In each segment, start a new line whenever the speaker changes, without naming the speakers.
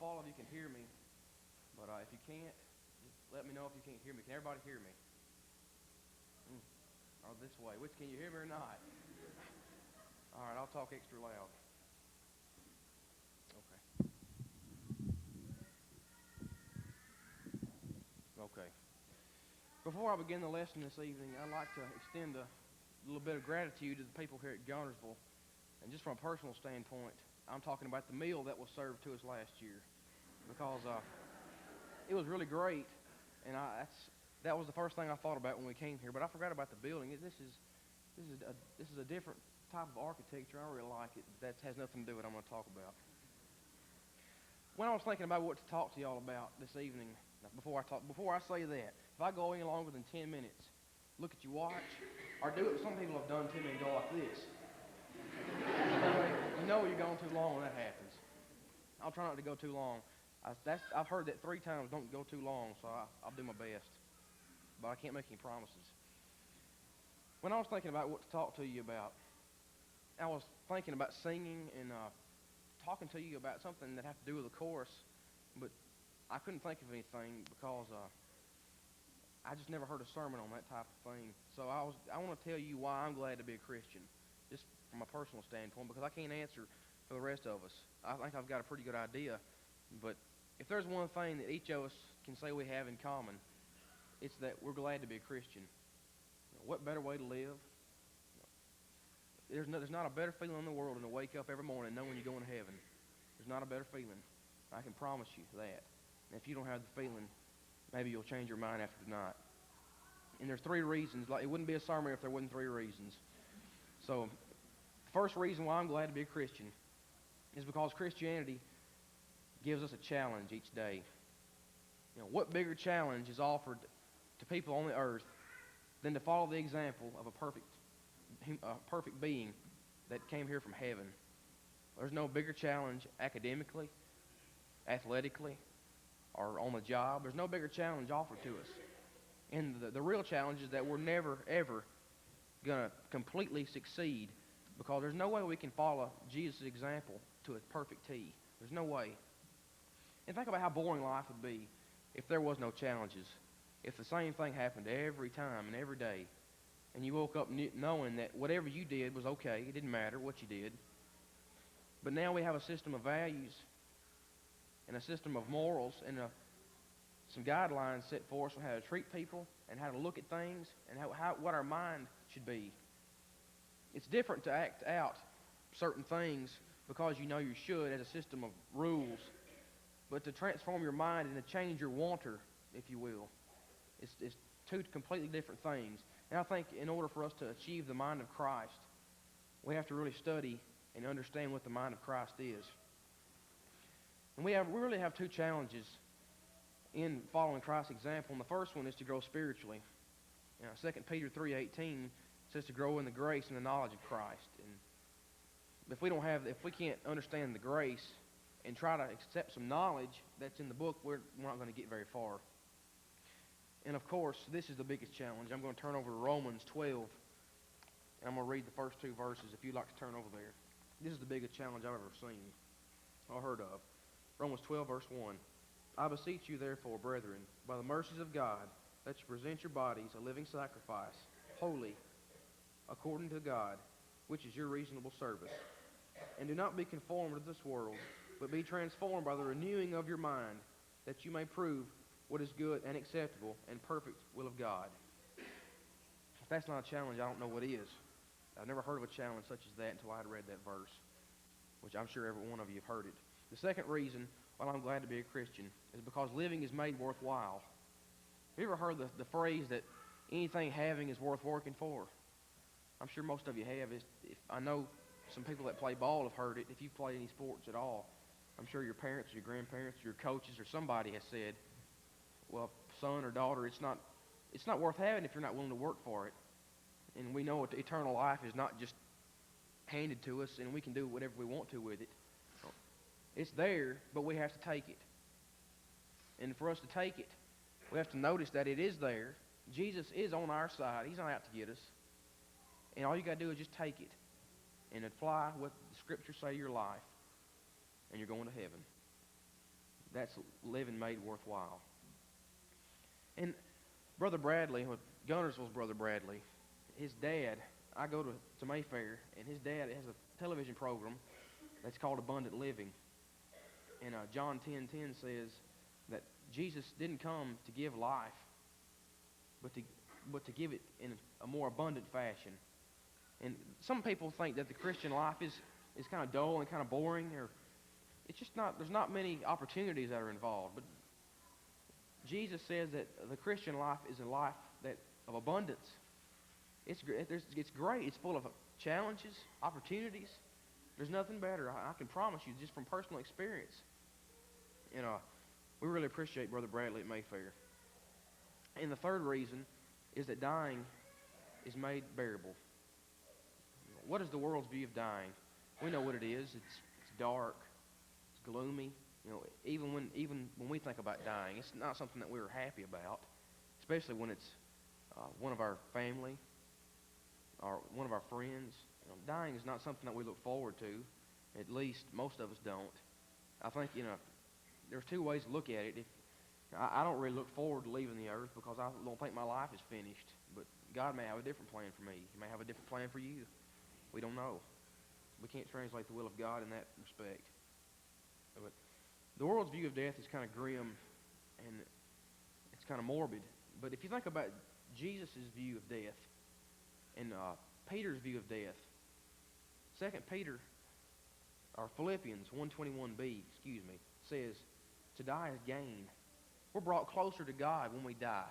if all of you can hear me, but if you can't, just let me know if you can't hear me. Can everybody hear me? Or this way. Which, can you hear me or not? All right, I'll talk extra loud. Okay. Before I begin the lesson this evening, I'd like to extend a little bit of gratitude to the people here at Guntersville. And just from a personal standpoint, I'm talking about the meal that was served to us last year. Because it was really great, and that was the first thing I thought about when we came here. But I forgot about the building. This is a different type of architecture. I really like it. That has nothing to do with what I'm going to talk about. When I was thinking about what to talk to y'all about this evening, before I say that, if I go any longer than 10 minutes, look at your watch, or do it. Some people have done to me and go like this. You know you're going too long when that happens. I'll try not to go too long. I've heard that 3 times. Don't go too long, so I'll do my best. But I can't make any promises. When I was thinking about what to talk to you about, I was thinking about singing and talking to you about something that had to do with the chorus, but I couldn't think of anything because I just never heard a sermon on that type of thing. So I want to tell you why I'm glad to be a Christian, just from a personal standpoint, because I can't answer for the rest of us. I think I've got a pretty good idea, but if there's one thing that each of us can say we have in common, it's that we're glad to be a Christian. What better way to live? There's not a better feeling in the world than to wake up every morning knowing you're going to heaven. There's not a better feeling. I can promise you that. And if you don't have the feeling, maybe you'll change your mind after tonight. And there's 3 reasons. Like, it wouldn't be a sermon if there wasn't 3 reasons. So, the first reason why I'm glad to be a Christian is because Christianity gives us a challenge each day. What bigger challenge is offered to people on the earth than to follow the example of a perfect being that came here from heaven? There's no bigger challenge academically, athletically, or on the job. There's no bigger challenge offered to us. And the real challenge is that we're never, ever going to completely succeed, because there's no way we can follow Jesus' example to a perfect T. There's no way. And think about how boring life would be if there was no challenges. If the same thing happened every time and every day, and you woke up knowing that whatever you did was okay, it didn't matter what you did. But now we have a system of values and a system of morals and some guidelines set for us on how to treat people and how to look at things and what our mind should be. It's different to act out certain things because you know you should as a system of rules, but to transform your mind and to change your wanter, if you will, it's 2 completely different things. And I think in order for us to achieve the mind of Christ, we have to really study and understand what the mind of Christ is. And we really have 2 challenges in following Christ's example. And the first one is to grow spiritually. 2 Peter 3:18 says to grow in the grace and the knowledge of Christ. And if we can't understand the grace and try to accept some knowledge that's in the book, we're not going to get very far. And of course, this is the biggest challenge. I'm going to turn over to Romans 12, and I'm going to read the first 2 verses if you'd like to turn over there. This is the biggest challenge I've ever seen or heard of. Romans 12, verse 1. I beseech you, therefore, brethren, by the mercies of God, that you present your bodies a living sacrifice, holy, according to God, which is your reasonable service. And do not be conformed to this world, but be transformed by the renewing of your mind, that you may prove what is good and acceptable and perfect will of God. If that's not a challenge, I don't know what is. I've never heard of a challenge such as that until I had read that verse, which I'm sure every one of you have heard it. The second reason why I'm glad to be a Christian is because living is made worthwhile. Have you ever heard the phrase that anything having is worth working for? I'm sure most of you have. I know some people that play ball have heard it. If you've played any sports at all, I'm sure your parents, your grandparents, your coaches, or somebody has said, well, son or daughter, it's not worth having if you're not willing to work for it. And we know eternal life is not just handed to us and we can do whatever we want to with it. It's there, but we have to take it. And for us to take it, we have to notice that it is there. Jesus is on our side. He's not out to get us. And all you got to do is just take it and apply what the Scriptures say to your life, and you're going to heaven. that's living made worthwhile. And Brother Bradley, Guntersville's Brother Bradley, his dad, I go to Mayfair, and his dad has a television program that's called Abundant Living. And John 10:10 says that Jesus didn't come to give life, but to give it in a more abundant fashion. And some people think that the Christian life is kind of dull and kind of boring, or it's just not. There's not many opportunities that are involved. But Jesus says that the Christian life is a life of abundance. It's great. It's full of challenges, opportunities. There's nothing better. I can promise you, just from personal experience. And we really appreciate Brother Bradley at Mayfair. And the third reason is that dying is made bearable. What is the world's view of dying? We know what it is. It's dark. It's gloomy. Even when we think about dying, it's not something that we're happy about, especially when it's one of our family or one of our friends. Dying is not something that we look forward to. At least most of us don't. I think there's two ways to look at it. I don't really look forward to leaving the earth because I don't think my life is finished. But God may have a different plan for me. He may have a different plan for you. We don't know. We can't translate the will of God in that respect. But the world's view of death is kind of grim and it's kind of morbid. But if you think about Jesus' view of death and Peter's view of death, 2 Peter, or Philippians 1:21b, says, to die is gain. We're brought closer to God when we die.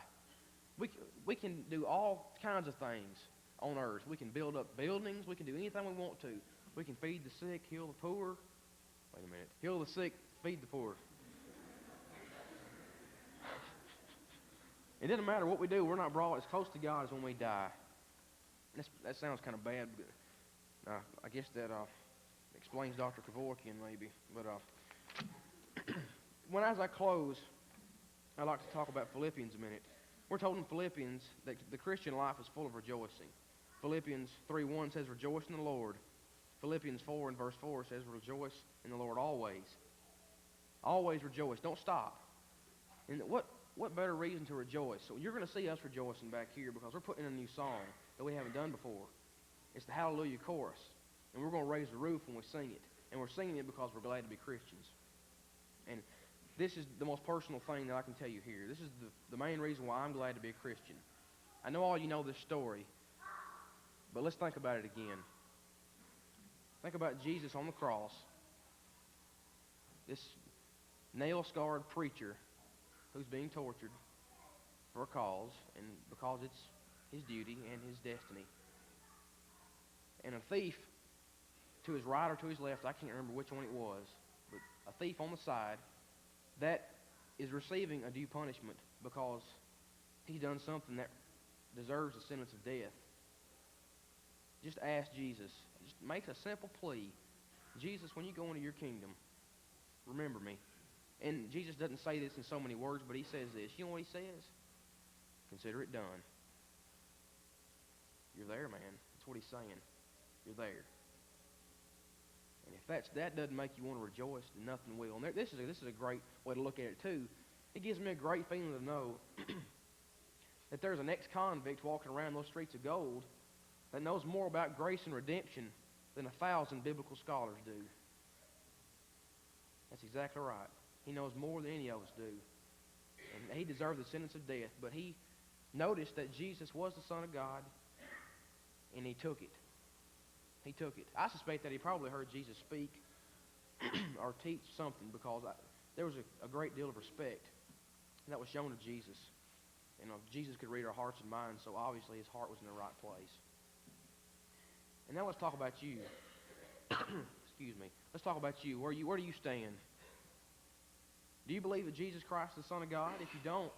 We can do all kinds of things on earth. We can build up buildings. We can do anything we want to. We can feed the sick, heal the poor. Wait a minute. Heal the sick, feed the poor. It doesn't matter what we do. We're not brought as close to God as when we die. That sounds kind of bad, but I guess that explains Dr. Kevorkian maybe. But as I close, I'd like to talk about Philippians a minute. We're told in Philippians that the Christian life is full of rejoicing. Philippians 3:1 says, rejoice in the Lord. Philippians 4 and verse 4 says, rejoice in the Lord always. Always rejoice. Don't stop. And what better reason to rejoice? So you're going to see us rejoicing back here because we're putting in a new song that we haven't done before. It's the Hallelujah Chorus. And we're going to raise the roof when we sing it. And we're singing it because we're glad to be Christians. And this is the most personal thing that I can tell you here. This is the main reason why I'm glad to be a Christian. I know all you know this story, but let's think about it again. Think about Jesus on the cross. This nail-scarred preacher who's being tortured for a cause, and because it's his duty and his destiny. And a thief to his right or to his left, I can't remember which one it was, but a thief on the side that is receiving a due punishment because he's done something that deserves the sentence of death. Just ask Jesus. Just make a simple plea. Jesus, when you go into your kingdom, remember me. And Jesus doesn't say this in so many words, but he says this. You know what he says? Consider it done. You're there, man. That's what he's saying. You're there. And if that doesn't make you want to rejoice, then nothing will. And this is a great way to look at it, too. It gives me a great feeling to know that there's an ex-convict walking around those streets of gold that knows more about grace and redemption than 1,000 biblical scholars do. That's exactly right. He knows more than any of us do. And he deserved the sentence of death, but he noticed that Jesus was the Son of God, and he took it. He took it. I suspect that he probably heard Jesus speak or teach something because there was a great deal of respect that was shown to Jesus. And Jesus could read our hearts and minds, so obviously his heart was in the right place. And now let's talk about you. Excuse me. Let's talk about you. Where do you stand? Do you believe that Jesus Christ is the Son of God? If you don't,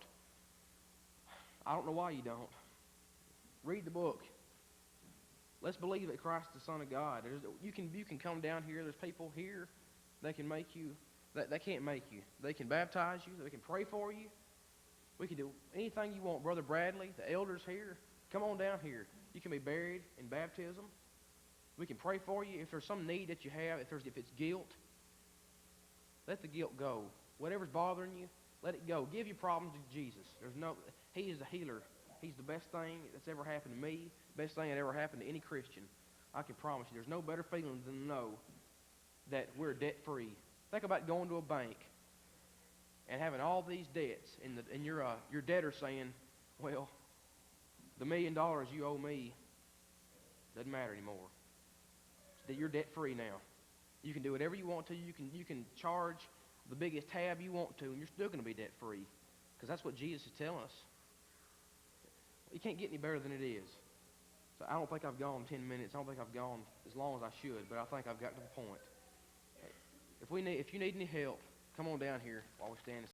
I don't know why you don't. Read the book. Let's believe that Christ is the Son of God. You can come down here. There's people here that can make you, that can't make you. They can baptize you. They can pray for you. We can do anything you want. Brother Bradley, the elders here, come on down here. You can be buried in baptism. We can pray for you. If there's some need that you have, if it's guilt, let the guilt go. Whatever's bothering you, let it go. Give your problems to Jesus. He is a healer. He's the best thing that's ever happened to me, best thing that ever happened to any Christian. I can promise you, there's no better feeling than to know that we're debt-free. Think about going to a bank and having all these debts, and your debtor saying, well, the $1 million you owe me doesn't matter anymore. That you're debt-free now. You can do whatever you want to. You can charge the biggest tab you want to, and you're still going to be debt-free, because that's what Jesus is telling us. You can't get any better than it is. So I don't think I've gone 10 minutes. I don't think I've gone as long as I should, but I think I've got to the point. If you need any help, come on down here while we stand.